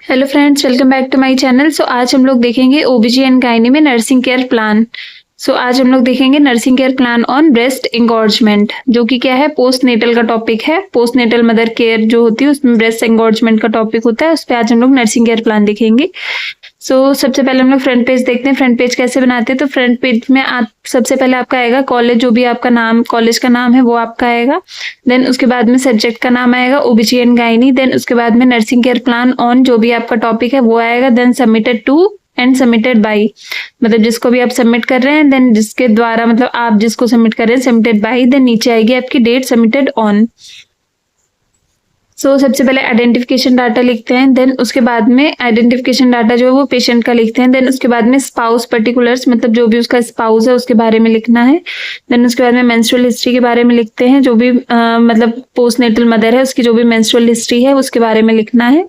Hello friends, welcome back to my channel. आज हम लोग देखेंगे ओबीजी एंड गायनी में नर्सिंग केयर प्लान। आज हम लोग देखेंगे nursing care plan on breast engorgement, जो कि क्या है, पोस्ट नेटल का टॉपिक है। पोस्ट नेटल मदर केयर जो होती है उसमें ब्रेस्ट एंगॉर्जमेंट का टॉपिक होता है। उस पर आज हम लोग नर्सिंग केयर प्लान देखेंगे। सबसे पहले हम लोग फ्रंट पेज देखते हैं। फ्रंट पेज कैसे बनाते हैं, तो फ्रंट पेज में आप सबसे पहले आपका आएगा कॉलेज, जो भी आपका नाम कॉलेज का नाम है वो आपका आएगा। देन उसके बाद में सब्जेक्ट का नाम आएगा ओबीजी एंड गायनी। देन उसके बाद में नर्सिंग केयर प्लान ऑन जो भी आपका टॉपिक है वो आएगा। Then submitted to and submitted by, मतलब जिसको भी आप सबमिट कर रहे हैं, देन जिसके द्वारा, मतलब आप जिसको सबमिट कर रहे हैं, सबमिटेड बाई। देन नीचे आएगी आपकी डेट सबमिटेड ऑन। सबसे पहले आइडेंटिफिकेशन डाटा लिखते हैं। देन उसके बाद में आइडेंटिफिकेशन डाटा जो है वो पेशेंट का लिखते हैं। देन उसके बाद में स्पाउस पर्टिकुलर्स, मतलब जो भी उसका स्पाउस है उसके बारे में लिखना है। देन उसके बाद में मेंस्ट्रुअल हिस्ट्री के बारे में लिखते हैं। जो भी मतलब पोस्टनेटल मदर है उसकी जो भी मेंस्ट्रुअल हिस्ट्री है उसके बारे में लिखना है।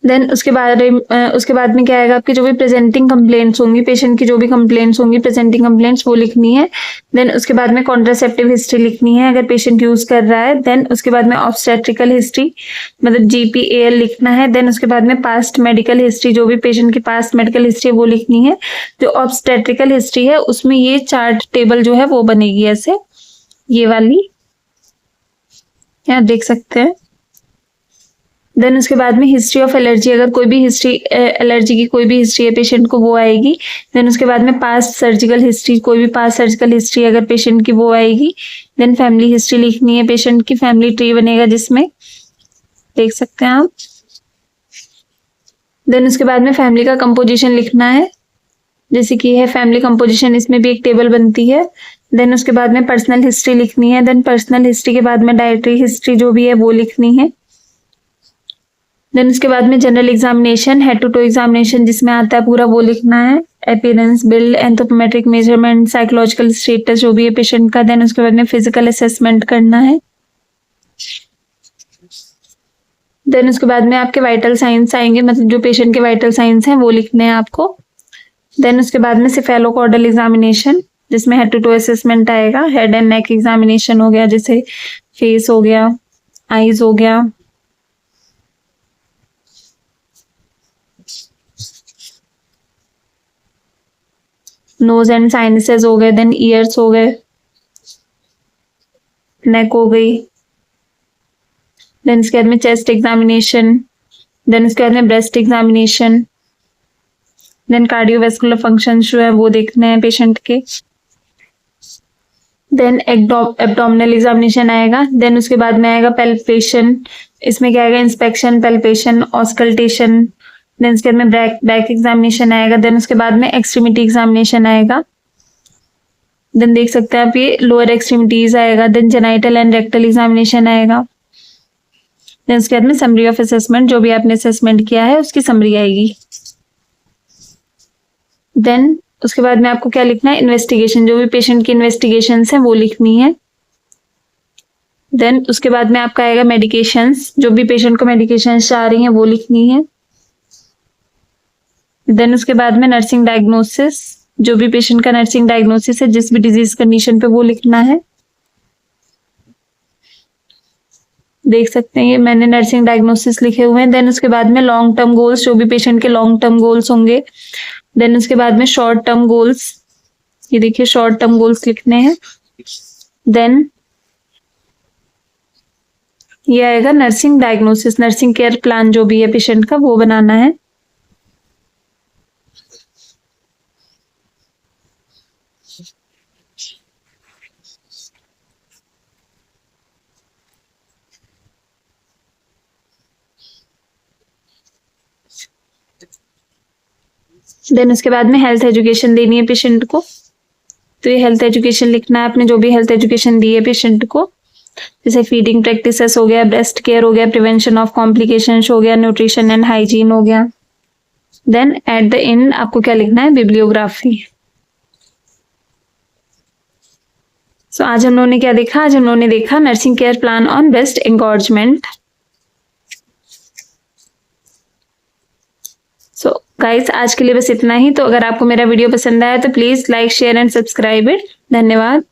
देन उसके बाद में क्या आएगा, आपकी जो भी प्रेजेंटिंग कंप्लेंट्स होंगी, पेशेंट की जो भी कंप्लेंट्स होंगी, प्रेजेंटिंग कंप्लेंट्स वो लिखनी है। देन उसके बाद में कॉन्ट्रासेप्टिव हिस्ट्री लिखनी है अगर पेशेंट यूज कर रहा है। देन उसके बाद में ऑब्स्टेट्रिकल हिस्ट्री, मतलब GPAL लिखना है। देन उसके बाद में पास्ट मेडिकल हिस्ट्री, जो भी पेशेंट की पास्ट मेडिकल हिस्ट्री वो लिखनी है। जो ऑब्स्टेट्रिकल हिस्ट्री है उसमें ये चार्ट टेबल जो है वो बनेगी ऐसे, ये वाली, यहाँ देख सकते हैं। देन उसके बाद में हिस्ट्री ऑफ एलर्जी, अगर कोई भी हिस्ट्री एलर्जी की कोई भी हिस्ट्री है पेशेंट को वो आएगी। देन उसके बाद में पास्ट सर्जिकल हिस्ट्री, कोई भी पास्ट सर्जिकल हिस्ट्री अगर पेशेंट की वो आएगी। देन फैमिली हिस्ट्री लिखनी है पेशेंट की, फैमिली ट्री बनेगा जिसमें देख सकते हैं आप। देन उसके बाद में फैमिली का कंपोजिशन लिखना है, जैसे कि है फैमिली कंपोजिशन, इसमें भी एक टेबल बनती है। देन उसके बाद में पर्सनल हिस्ट्री लिखनी है। देन पर्सनल हिस्ट्री के बाद में डायट्री हिस्ट्री जो भी है वो लिखनी है। देन उसके बाद में general examination, head to toe examination जिसमें आता है पूरा वो लिखना है। Appearance, build, anthropometric measurement, psychological status जो भी है पेशेंट का। देन उसके बाद में फिजिकल असेसमेंट करना है। देन उसके बाद में आपके वाइटल साइंस आएंगे, मतलब जो पेशेंट के वाइटल साइंस हैं वो लिखने हैं आपको। देन उसके बाद में सिफेलोकॉर्डल एग्जामिनेशन, जिसमें हेड टू टो असेसमेंट आएगा। हेड एंड नेक एग्जामिनेशन हो गया, जैसे फेस हो गया, आईज हो गया। नोज एंड साइनसेस हो गए। देन ईयर्स हो गए, नेक हो गई। देन उसके बाद में चेस्ट एग्जामिनेशन। देन उसके बाद में breast examination. Then cardiovascular function जो है वो देखने हैं पेशेंट के। देन एब्डोमिनल एग्जामिनेशन आएगा। देन उसके बाद में आएगा पेल्पेशन, इसमें क्या आएगा, इंस्पेक्शन, पेल्पेशन, ऑस्कल्टेशन। देन उसके बाद में बैक एग्जामिनेशन आएगा। देन उसके बाद में एक्सट्रीमिटी एग्जामिनेशन आएगा। देन देख सकते हैं आप ये लोअर एक्सट्रीमिटीज आएगा। Then genital and rectal examination आएगा। देन उसके बाद में समरी ऑफ असेसमेंट, जो भी आपने असेसमेंट किया है उसकी समरी आएगी। देन उसके बाद में आपको क्या लिखना है, इन्वेस्टिगेशन, जो भी पेशेंट की इन्वेस्टिगेशन है वो लिखनी है। देन उसके बाद में आपका आएगा मेडिकेशंस, जो भी पेशेंट को मेडिकेशंस आ रही हैं वो लिखनी है। देन उसके बाद में नर्सिंग डायग्नोसिस, जो भी पेशेंट का नर्सिंग डायग्नोसिस है जिस भी डिजीज कंडीशन पे वो लिखना है। देख सकते हैं ये मैंने नर्सिंग डायग्नोसिस लिखे हुए हैं। देन उसके बाद में लॉन्ग टर्म गोल्स, जो भी पेशेंट के लॉन्ग टर्म गोल्स होंगे। देन उसके बाद में शॉर्ट टर्म गोल्स, ये देखिए शॉर्ट टर्म गोल्स लिखने हैं। देन ये आएगा nursing diagnosis, nursing care plan जो भी है पेशेंट का वो बनाना है। देन उसके बाद में हेल्थ एजुकेशन देनी है पेशेंट को, तो ये हेल्थ एजुकेशन लिखना है अपने, जो भी हेल्थ एजुकेशन दी है पेशेंट को, जैसे फीडिंग प्रैक्टिसेस हो गया, ब्रेस्ट केयर हो गया, प्रिवेंशन ऑफ कॉम्प्लिकेशंस हो गया, न्यूट्रिशन एंड हाइजीन हो गया। देन एट द एंड आपको क्या लिखना है, बिब्लियोग्राफी। आज हम लोगों ने क्या देखा, आज हम लोगों ने देखा nursing care plan on breast engorgement. Guys आज के लिए बस इतना ही। तो अगर आपको मेरा वीडियो पसंद आया तो please like, share and subscribe it. धन्यवाद।